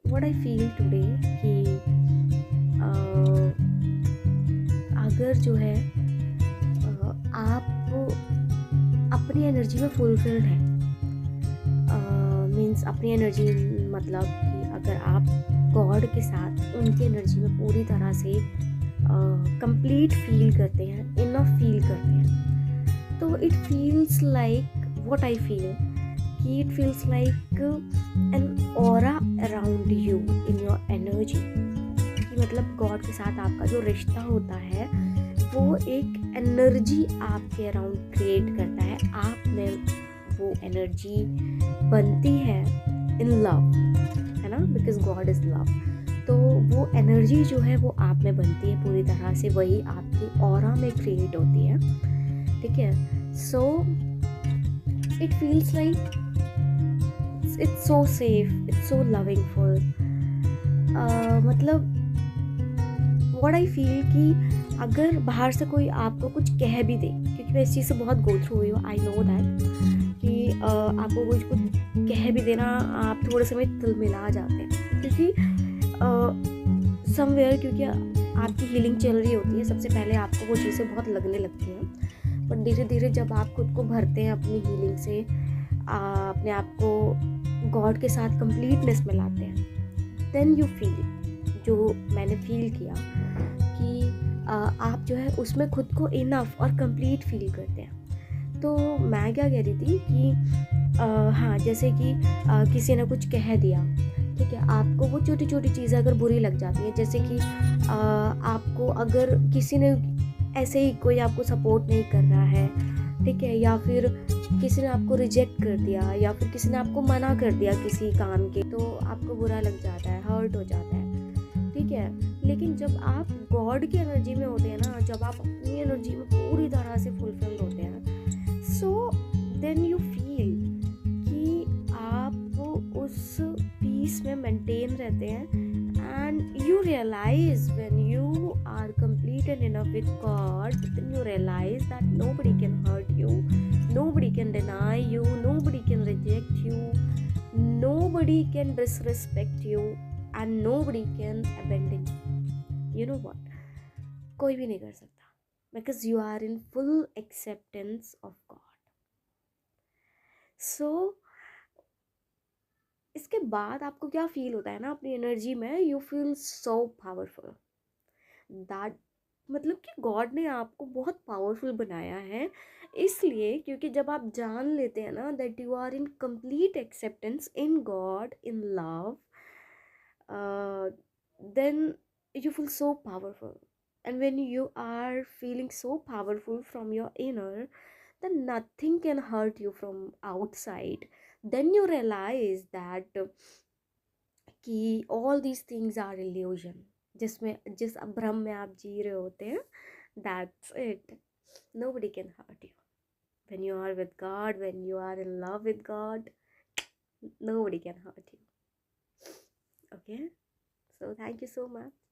What I feel today कि अगर जो है आप अपनी एनर्जी में फुलफिल्ड है, मीन्स अपनी एनर्जी मतलब कि अगर आप गॉड के साथ उनकी एनर्जी में पूरी तरह से कंप्लीट फील करते हैं, इनफ फील करते हैं, तो it feels like what I feel कि it feels like an aura around you in your energy. कि मतलब गॉड के साथ आपका जो रिश्ता होता है वो एक एनर्जी आपके अराउंड क्रिएट करता है, आप में वो एनर्जी बनती है इन लव, है ना, बिकॉज गॉड इज लव। तो वो एनर्जी जो है वो आप में बनती है पूरी तरह से, वही आपकी ऑरा में क्रिएट होती है, ठीक है। So it feels like it's so safe, it's so lovingful. मतलब व्हाट आई फील कि अगर बाहर से कोई आपको कुछ कह भी दे, क्योंकि मैं इस चीज़ से बहुत गो थ्रू हुई हूँ, आई नो दैट कि आपको कुछ कह भी देना आप थोड़े समय तिलमिला जाते हैं, क्योंकि समवेयर क्योंकि आपकी हीलिंग चल रही होती है, सबसे पहले आपको वो चीज़ें बहुत लगने लगती हैं, बट धीरे धीरे जब आप खुद को भरते हैं अपनी हीलिंग से, अपने आप को गॉड के साथ कंप्लीटनेस में लाते हैं, देन यू फील, जो मैंने फील किया कि आप जो है उसमें खुद को इनफ और कंप्लीट फील करते हैं। तो मैं क्या कह रही थी कि हाँ, जैसे कि किसी ने कुछ कह दिया, ठीक है, आपको वो छोटी छोटी चीज़ें अगर बुरी लग जाती है, जैसे कि आपको अगर किसी ने ऐसे ही कोई आपको सपोर्ट नहीं कर रहा है, ठीक है, या फिर किसी ने आपको रिजेक्ट कर दिया, या फिर किसी ने आपको मना कर दिया किसी काम के, तो आपको बुरा लग जाता है, हर्ट हो जाता है, ठीक है। लेकिन जब आप गॉड की एनर्जी में होते हैं ना, जब आप अपनी एनर्जी में पूरी तरह से फुलफिल्ड होते हैं, सो देन यू फील कि आप उस पीस में मेंटेन रहते हैं, and you realize when you are complete and enough with God, then you realize that nobody can hurt you, nobody can deny you, nobody can reject you, nobody can disrespect you, and nobody can abandon you. You know what, कोई भी नहीं कर सकता, because you are in full acceptance of God. So इसके बाद आपको क्या feel होता है ना अपनी एनर्जी में, you feel so powerful that, मतलब कि गॉड ने आपको बहुत पावरफुल बनाया है, इसलिए क्योंकि जब आप जान लेते हैं ना that you are in complete acceptance in God, in love, then you feel so powerful. And when you are feeling so powerful from your inner, then nothing can hurt you from outside. Then you realize that कि all these things are illusion, जिसमें जिस भ्रम में आप जी रहे होते हैं, that's it. Nobody can hurt you when you are with God, when you are in love with God. Nobody can hurt you. Okay, so thank you so much.